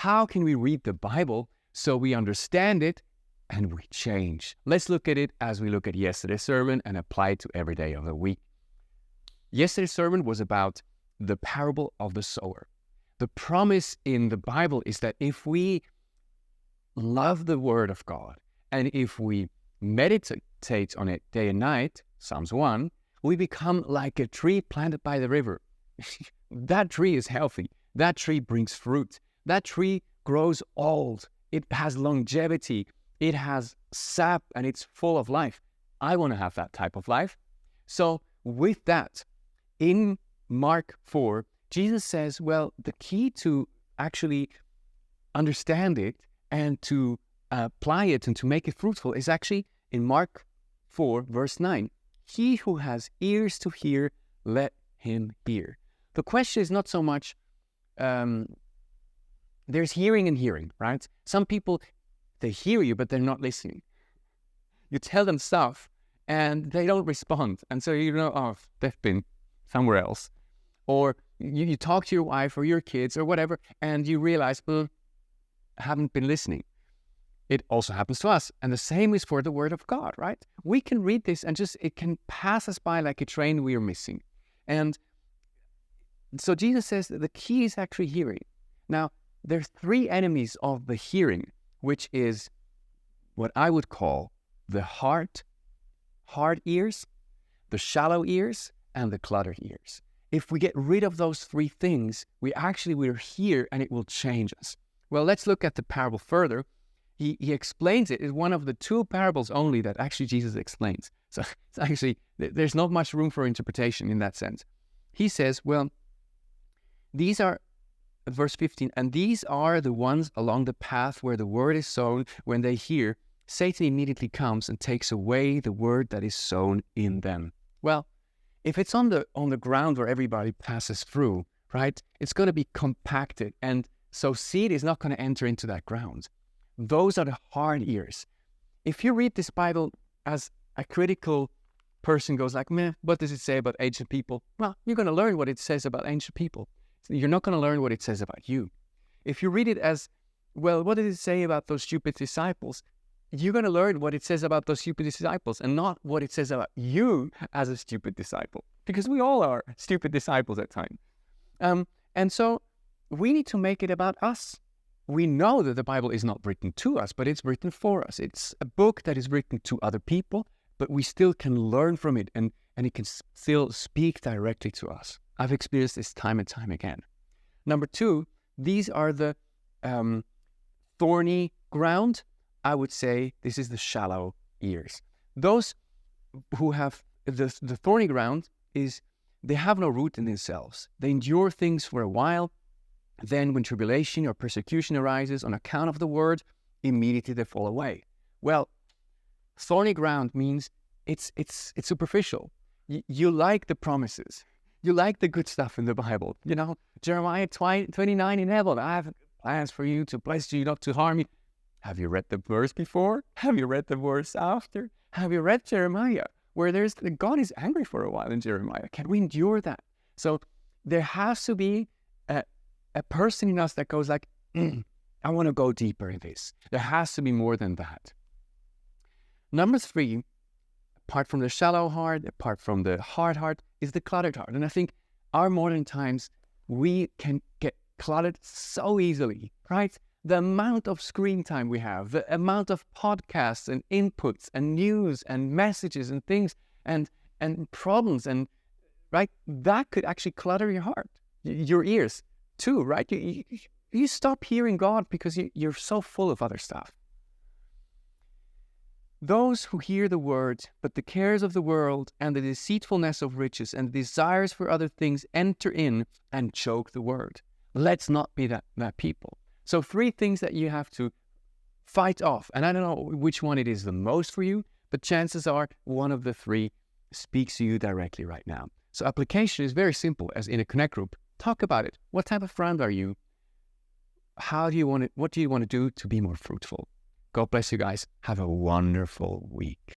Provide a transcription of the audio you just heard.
how can we read the Bible so we understand it and we change? Let's look at it as we look at yesterday's sermon and apply it to every day of the week. Yesterday's sermon was about the parable of the sower. The promise in the Bible is that if we love the Word of God and if we meditate on it day and night, Psalms 1, we become like a tree planted by the river. That tree is healthy. That tree brings fruit. That tree grows old. It has longevity. It has sap and it's full of life. I want to have that type of life. So with that, in Mark 4, Jesus says, well, the key to actually understand it and to apply it and to make it fruitful is actually in Mark 4, verse 9. He who has ears to hear, let him hear. The question is not so much, there's hearing and hearing, right? Some people, they hear you, but they're not listening. You tell them stuff and they don't respond. And so you know, oh, they've been somewhere else. Or you talk to your wife or your kids or whatever, and you realize, I haven't been listening. It also happens to us. And the same is for the Word of God, right? We can read this and it can pass us by like a train we are missing. And so Jesus says that the key is actually hearing. Now, there's 3 enemies of the hearing, which is what I would call the hard ears, the shallow ears, and the cluttered ears. If we get rid of those 3 things, we actually will hear and it will change us. Well, let's look at the parable further. He explains it. It's one of the 2 parables only that actually Jesus explains. So it's actually, there's not much room for interpretation in that sense. He says, well, these are, verse 15, and these are the ones along the path where the word is sown. When they hear, Satan immediately comes and takes away the word that is sown in them. Well, if it's on the ground where everybody passes through, right, it's going to be compacted. And so seed is not going to enter into that ground. Those are the hard ears. If you read this Bible as a critical person goes like, meh, what does it say about ancient people? Well, you're going to learn what it says about ancient people. You're not going to learn what it says about you. If you read it as, well, what did it say about those stupid disciples? You're going to learn what it says about those stupid disciples and not what it says about you as a stupid disciple. Because we all are stupid disciples at times. And so we need to make it about us. We know that the Bible is not written to us, but it's written for us. It's a book that is written to other people, but we still can learn from it and it can still speak directly to us. I've experienced this time and time again. Number 2, these are the thorny ground. I would say this is the shallow ears. Those who have the thorny ground is they have no root in themselves. They endure things for a while. Then when tribulation or persecution arises on account of the word, immediately they fall away. Well, thorny ground means it's superficial. You like the promises. You like the good stuff in the Bible. You know, Jeremiah 29:11, I have plans for you to bless you, not to harm you. Have you read the verse before? Have you read the verse after? Have you read Jeremiah, where God is angry for a while in Jeremiah? Can we endure that? So there has to be a person in us that goes like, I want to go deeper in this. There has to be more than that. Number 3, apart from the shallow heart, apart from the hard heart, is the cluttered heart. And I think our modern times, we can get cluttered so easily, right? The amount of screen time we have, the amount of podcasts and inputs and news and messages and things and problems, and right, that could actually clutter your heart, your ears too, right? You stop hearing God because you're so full of other stuff. Those who hear the word, but the cares of the world and the deceitfulness of riches and the desires for other things enter in and choke the word. Let's not be that people. So 3 things that you have to fight off. And I don't know which one it is the most for you, but chances are one of the 3 speaks to you directly right now. So application is very simple. As in a Connect group, talk about it. What type of friend are you? What do you want to do to be more fruitful? God bless you guys. Have a wonderful week.